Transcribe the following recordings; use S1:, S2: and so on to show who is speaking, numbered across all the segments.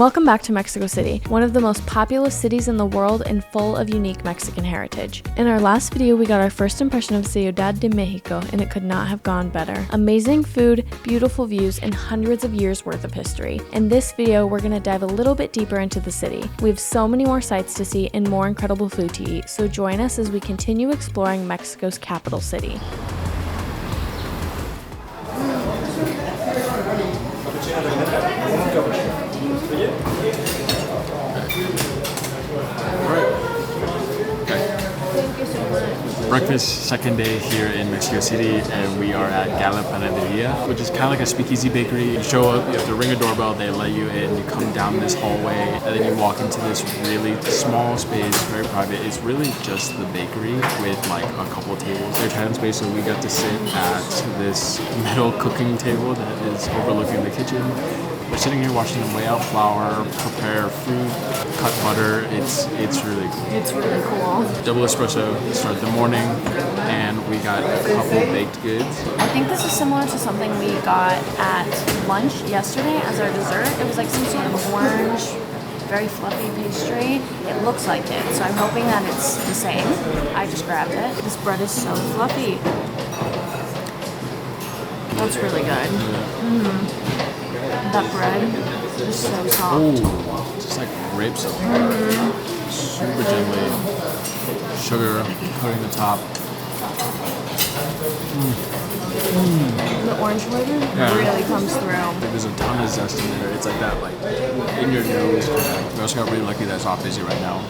S1: Welcome back to Mexico City, one of the most populous cities in the world and full of unique Mexican heritage. In our last video, we got our first impression of Ciudad de Mexico, and it could not have gone better. Amazing food, beautiful views, and hundreds of years worth of history. In this video, we're going to dive a little bit deeper into the city. We have so many more sights to see and more incredible food to eat, so join us as we continue exploring Mexico's capital city.
S2: Breakfast, second day here in Mexico City, and we are at Gala Panaderia, which is kind of like a speakeasy bakery. You show up, you have to ring a doorbell, they let you in, you come down this hallway, and then you walk into this really small space, very private. It's really just the bakery with like a couple tables. There's Italian space, so we got to sit at this metal cooking table that is overlooking the kitchen. We're sitting here watching them weigh out flour, prepare fruit, cut butter. It's really cool.
S1: It's really cool.
S2: Double espresso to start the morning, and we got a couple baked goods.
S1: I think this is similar to something we got at lunch yesterday as our dessert. It was like some sort of orange, very fluffy pastry. It looks like it, so I'm hoping that it's the same. I just grabbed it. This bread is so fluffy. That's really good. That bread is so soft.
S2: Ooh, just like grapes. Super gently. Sugar coating the top.
S1: The orange flavor really comes through.
S2: There's a ton of zest in there. It's like that, like in your nose. We also got really lucky that it's off busy right now,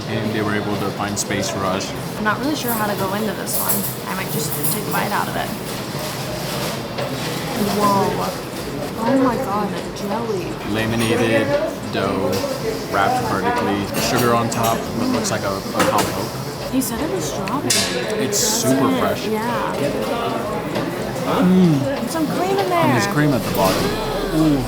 S2: and they were able to find space for us.
S1: I'm not really sure how to go into this one. I might just take a bite out of it. Whoa. Oh my god, the jelly.
S2: Laminated dough, wrapped vertically, sugar on top, what looks like a compote.
S1: He said it was strawberry.
S2: It's super fresh.
S1: Yeah. Some cream in there.
S2: And there's cream at the bottom. Ooh.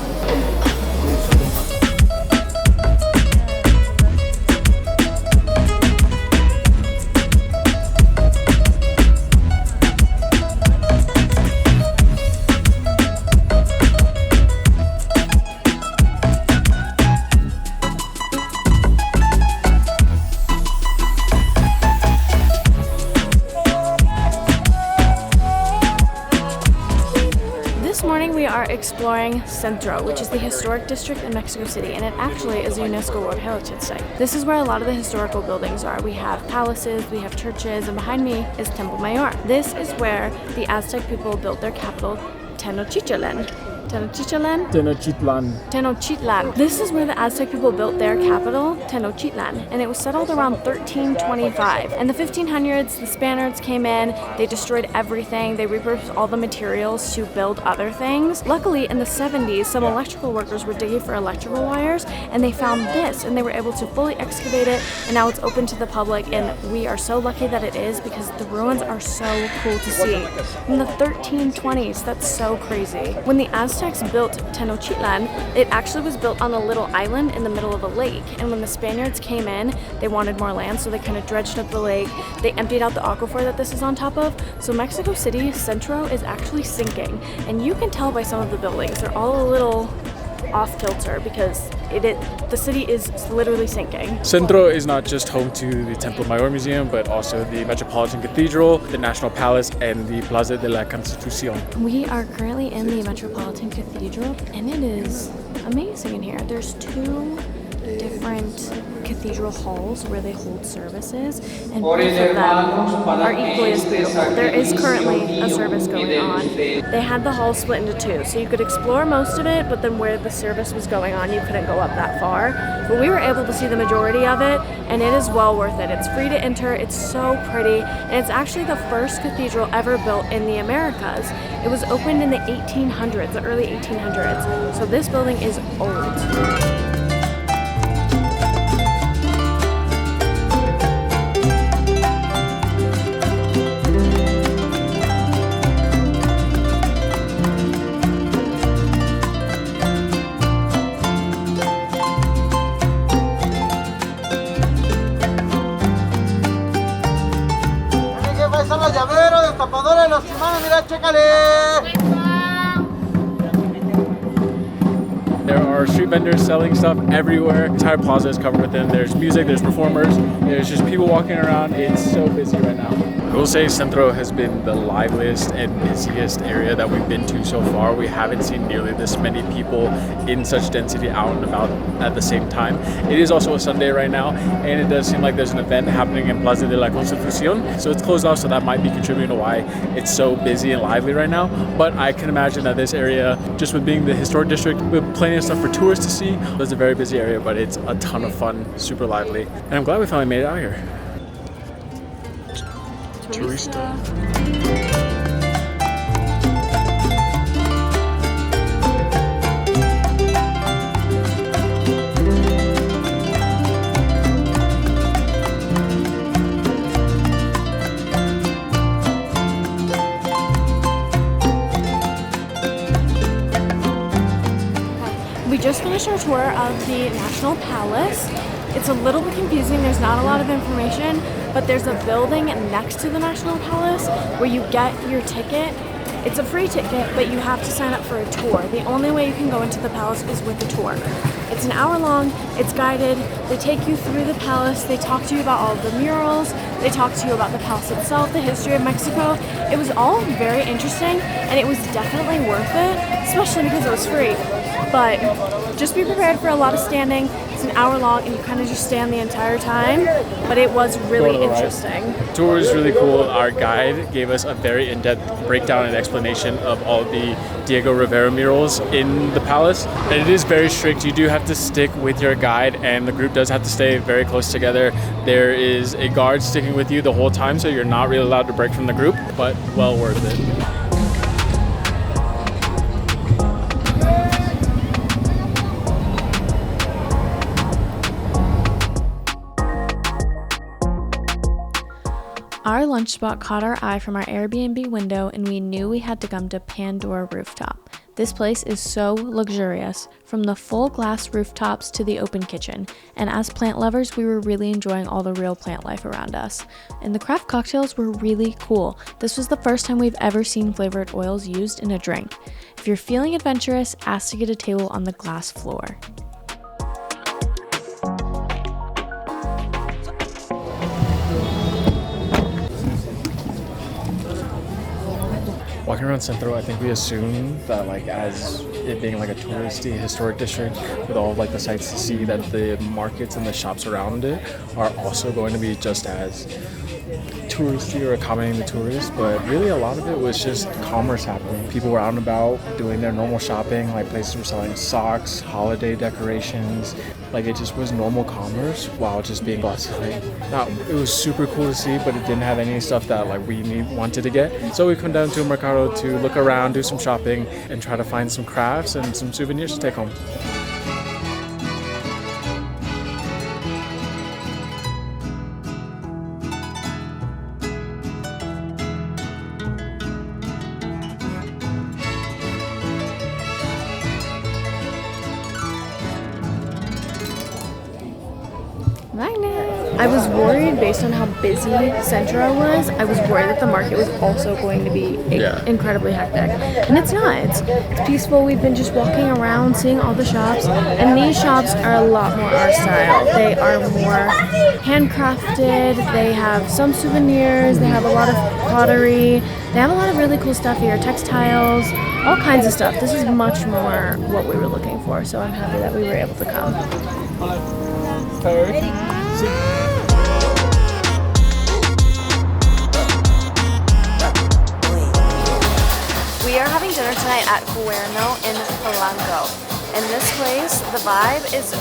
S1: We are exploring Centro, which is the historic district in Mexico City, and it actually is a UNESCO World Heritage Site. This is where a lot of the historical buildings are. We have palaces, we have churches, and behind me is Templo Mayor. This is where the Aztec people built their capital, Tenochtitlan. Tenochtitlan? Tenochtitlan. This is where the Aztec people built their capital, Tenochtitlan, and it was settled around 1325. In the 1500s, the Spaniards came in, they destroyed everything, they repurposed all the materials to build other things. Luckily, in the 70s, some electrical workers were digging for electrical wires, and they found this, and they were able to fully excavate it, and now it's open to the public, and we are so lucky that it is because the ruins are so cool to see. In the 1320s, that's so crazy. When the Aztecs built Tenochtitlan, it actually was built on a little island in the middle of a lake. And when the Spaniards came in, they wanted more land, so they kind of dredged up the lake. They emptied out the aquifer that this is on top of. So Mexico City, Centro, is actually sinking. And you can tell by some of the buildings. They're all a little off kilter because the city is literally sinking.
S3: Centro is not just home to the Templo Mayor Museum, but also the Metropolitan Cathedral, the National Palace, and the Plaza de la Constitucion.
S1: We are currently in the Metropolitan Cathedral, and it is amazing in here. There's two different cathedral halls where they hold services, and both of them are equally as beautiful. There is currently a service going on. They had the hall split into two, so you could explore most of it, but then where the service was going on, you couldn't go up that far. But we were able to see the majority of it, and it is well worth it. It's free to enter, it's so pretty, and it's actually the first cathedral ever built in the Americas. It was opened in the 1800s, the early 1800s, so this building is old.
S4: Destapadores, los imanes, mira, chécale.
S3: There are are street vendors selling stuff everywhere. The entire plaza is covered with them. There's music, there's performers, there's just people walking around. It's so busy right now. I will say Centro has been the liveliest and busiest area that we've been to so far. We haven't seen nearly this many people in such density out and about at the same time. It is also a Sunday right now, and it does seem like there's an event happening in Plaza de la Constitución. So it's closed off, so that might be contributing to why it's so busy and lively right now. But I can imagine that this area, just with being the historic district, with plenty of stuff for tourists to see, it's a very busy area, but it's a ton of fun, super lively. And I'm glad we finally made it out here. Tourista.
S1: We just finished our tour of the National Palace. It's a little bit confusing, there's not a lot of information, but there's a building next to the National Palace where you get your ticket. It's a free ticket, but you have to sign up for a tour. The only way you can go into the palace is with a tour. It's an hour long, it's guided, they take you through the palace, they talk to you about all of the murals, they talk to you about the palace itself, the history of Mexico. It was all very interesting, and it was definitely worth it, especially because it was free. But just be prepared for a lot of standing. It's an hour long and you kind of just stand the entire time, but it was really interesting.
S3: The tour was really cool. Our guide gave us a very in-depth breakdown and explanation of all the Diego Rivera murals in the palace. And it is very strict. You do have to stick with your guide, and the group does have to stay very close together. There is a guard sticking with you the whole time, so you're not really allowed to break from the group, but well worth it.
S1: Our lunch spot caught our eye from our Airbnb window, and we knew we had to come to Pandora Rooftop. This place is so luxurious, from the full glass rooftops to the open kitchen, and as plant lovers, we were really enjoying all the real plant life around us. And the craft cocktails were really cool. This was the first time we've ever seen flavored oils used in a drink. If you're feeling adventurous, ask to get a table on the glass floor.
S3: Walking around Centro, I think we assume that, like, as it being like a touristy historic district with all of like the sights to see, that the markets and the shops around it are also going to be just as touristy or accommodating the tourists. But really a lot of it was just commerce happening. People were out and about doing their normal shopping, like places were selling socks, holiday decorations. Like, it just was normal commerce while just being bustling. Now, it was super cool to see, but it didn't have any stuff that like we wanted to get. So we come down to a mercado to look around, do some shopping, and try to find some crafts and some souvenirs to take home.
S1: I was worried based on how busy Centro was. I was worried that the market was also going to be incredibly hectic. And it's not. It's peaceful. We've been just walking around, seeing all the shops. And these shops are a lot more our style. They are more handcrafted. They have some souvenirs. They have a lot of pottery. They have a lot of really cool stuff here. Textiles, all kinds of stuff. This is much more what we were looking for. So I'm happy that we were able to come. We are having dinner tonight at Cuerno in Polanco. In this place, the vibe is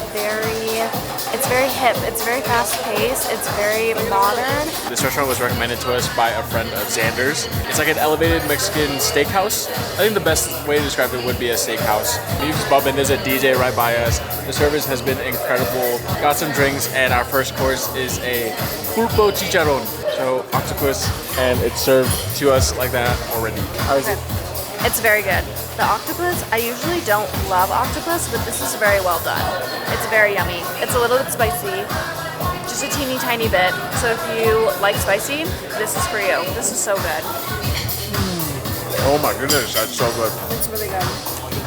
S1: it's very hip, it's very fast-paced, it's very modern.
S3: This restaurant was recommended to us by a friend of Xander's. It's like an elevated Mexican steakhouse. I think the best way to describe it would be a steakhouse. You just bump in, there's a DJ right by us. The service has been incredible. Got some drinks, and our first course is a pulpo chicharron, so octopus, and it's served to us like that already. How is it?
S1: It's very good. The octopus, I usually don't love octopus, but this is very well done. It's very yummy. It's a little bit spicy, just a teeny tiny bit. So if you like spicy, this is for you. This is so good.
S3: Oh my goodness, that's so good.
S1: It's really good.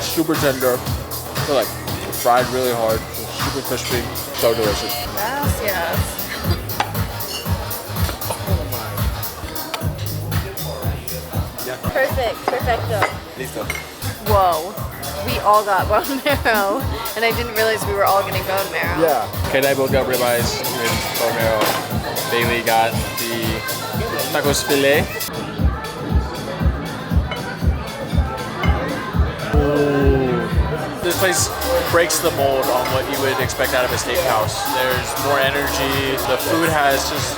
S3: Super tender. So like fried really hard, so super crispy, so delicious.
S1: Gracias. Perfect, perfecto.
S3: Listo.
S1: Whoa. We all got bone marrow, and I didn't realize we were all getting bone marrow.
S3: Yeah. Kate and I both got ribeyes with bone marrow. Bailey got the tacos filet. This place breaks the mold on what you would expect out of a steakhouse. There's more energy. The food has just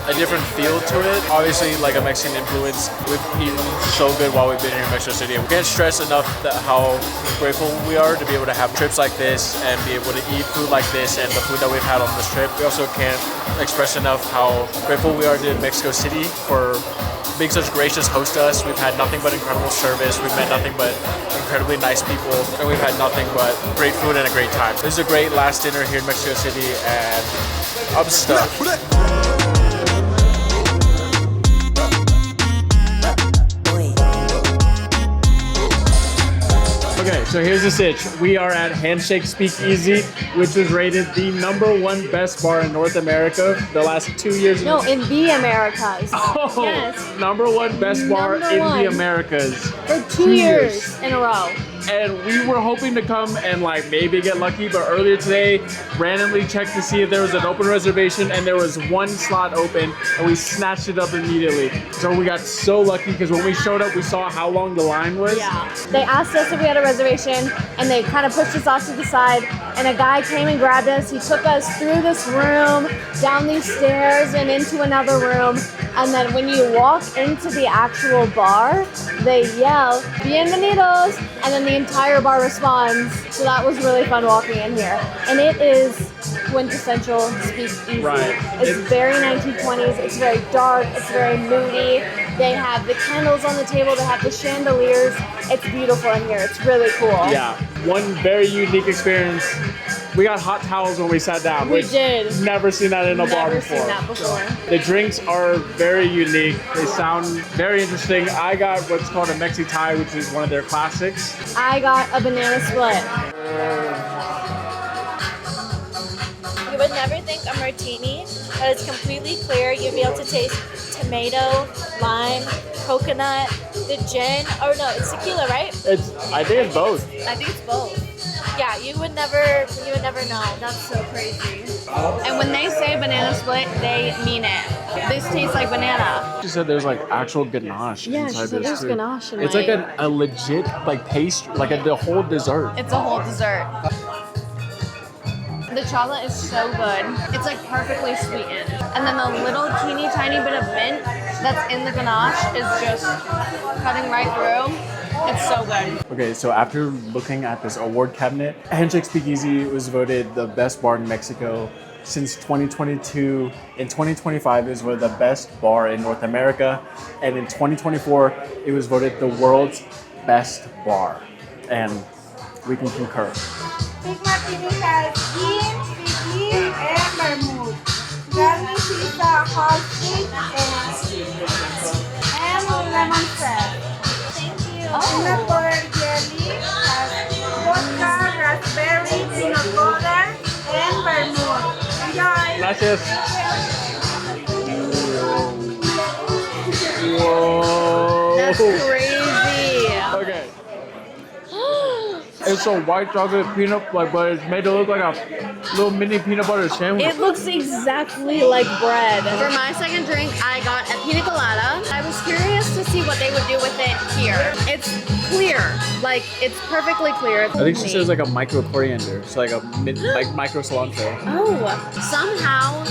S3: a different feel to it. Obviously, like a Mexican influence. We've eaten so good while we've been here in Mexico City. We can't stress enough how grateful we are to be able to have trips like this and be able to eat food like this and the food that we've had on this trip. We also can't express enough how grateful we are to Mexico City for being such gracious host to us. We've had nothing but incredible service. We've met nothing but incredibly nice people, and we've had nothing but great food and a great time. This is a great last dinner here in Mexico City, and I'm stuffed.
S2: Okay, so here's the sitch. We are at Handshake Speakeasy, which was rated the #1 best bar in North America the last 2 years.
S1: No, in the Americas.
S2: Oh,
S1: yes.
S2: #1 best bar in
S1: #1.
S2: the Americas.
S1: For 2 years in a row.
S2: And we were hoping to come and like maybe get lucky, but earlier today, randomly checked to see if there was an open reservation, and there was one slot open, and we snatched it up immediately. So we got so lucky because when we showed up, we saw how long the line was.
S1: Yeah. They asked us if we had a reservation, and they kind of pushed us off to the side, and a guy came and grabbed us. He took us through this room, down these stairs, and into another room. And then when you walk into the actual bar, they yell, "Bienvenidos," and then the entire bar responds. So that was really fun walking in here. And it is quintessential speakeasy.
S2: Right.
S1: It's very 1920s. It's very dark. It's very moody. They have the candles on the table. They have the chandeliers. It's beautiful in here. It's really cool.
S2: Yeah. One very unique experience. We got hot towels when we sat down.
S1: We did.
S2: Never seen that in a bar
S1: Never
S2: before.
S1: seen that before.
S2: The drinks are very unique. They sound very interesting. I got what's called a Mexi Thai, which is one of their classics.
S1: I got a banana split. You would never think a martini that is completely clear. You'd be able to taste tomato, lime, coconut, the gin. Oh no, it's tequila, right?
S2: I think it's both.
S1: I think it's both. Yeah, you would never know. That's so crazy. And when they say banana split, they mean it. This tastes like banana.
S2: She said there's like actual ganache
S1: Yeah,
S2: inside
S1: she said
S2: this
S1: there's
S2: too.
S1: ganache in
S2: It's like a legit like pastry, like the whole dessert.
S1: It's a whole dessert. The chocolate is so good. It's like perfectly sweetened. And then the little teeny tiny bit of mint that's in the ganache is just cutting right through. It's so good.
S2: Okay, so after looking at this award cabinet, Handshake Speakeasy was voted the best bar in Mexico since 2022. In 2025, it was voted the best bar in North America. And in 2024, it was voted the world's best bar. And we can concur.
S5: Big Martini has gin, tequila, and vermouth. Garnish is a hot steak and lemon zest.
S1: Thank you.
S5: Peanut butter jelly has vodka, raspberry, peanut butter, and vermouth. Enjoy!
S2: Gracias. Whoa.
S1: That's crazy.
S2: Okay. It's a white chocolate peanut, like, but it's made to look like a little mini peanut butter sandwich.
S1: It looks exactly like bread. For my second drink, I got a pina colada. I was curious to see what they would do with it here. It's clear, like it's perfectly clear.
S2: I think she says like a micro coriander, so like a like micro cilantro.
S1: Oh, somehow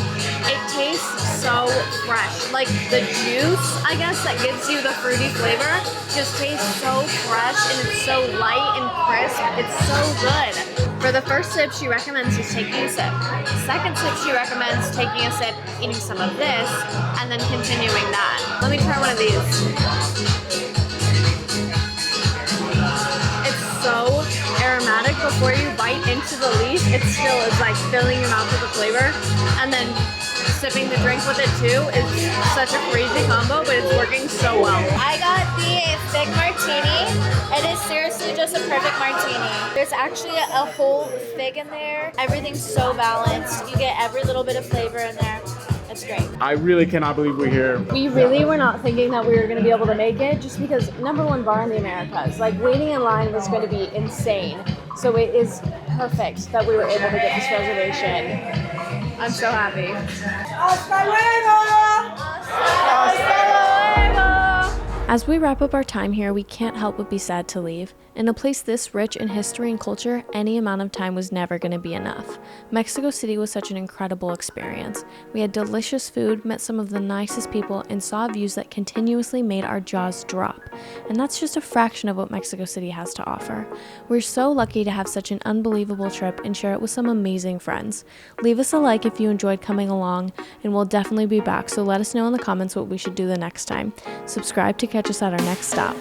S1: it tastes so fresh. Like the juice, I guess, that gives you the fruity flavor just tastes so fresh, and it's so light and crisp. It's so good. For the first sip, she recommends just taking a sip. Second sip, she recommends taking a sip, eating some of this, and then continuing that. Let me try one of these. It's so aromatic but before you bite into the leaf, it still is like filling your mouth with the flavor. And then sipping the drink with it too is such a crazy combo, but it's working so well.
S6: I got the fig martini. It is seriously just a perfect martini. There's actually a whole fig in there. Everything's so balanced. You get every little bit of flavor in there. It's great.
S3: I really cannot believe we're here.
S1: We really were not thinking that we were going to be able to make it, just because #1 bar in the Americas. Like, waiting in line was going to be insane. So it is perfect that we were able to get this reservation. I'm so happy.
S5: ¡Hasta luego!
S1: As we wrap up our time here, we can't help but be sad to leave. In a place this rich in history and culture, any amount of time was never going to be enough. Mexico City was such an incredible experience. We had delicious food, met some of the nicest people, and saw views that continuously made our jaws drop. And that's just a fraction of what Mexico City has to offer. We're so lucky to have such an unbelievable trip and share it with some amazing friends. Leave us a like if you enjoyed coming along, and we'll definitely be back, so let us know in the comments what we should do the next time. Subscribe to catch us at our next stop.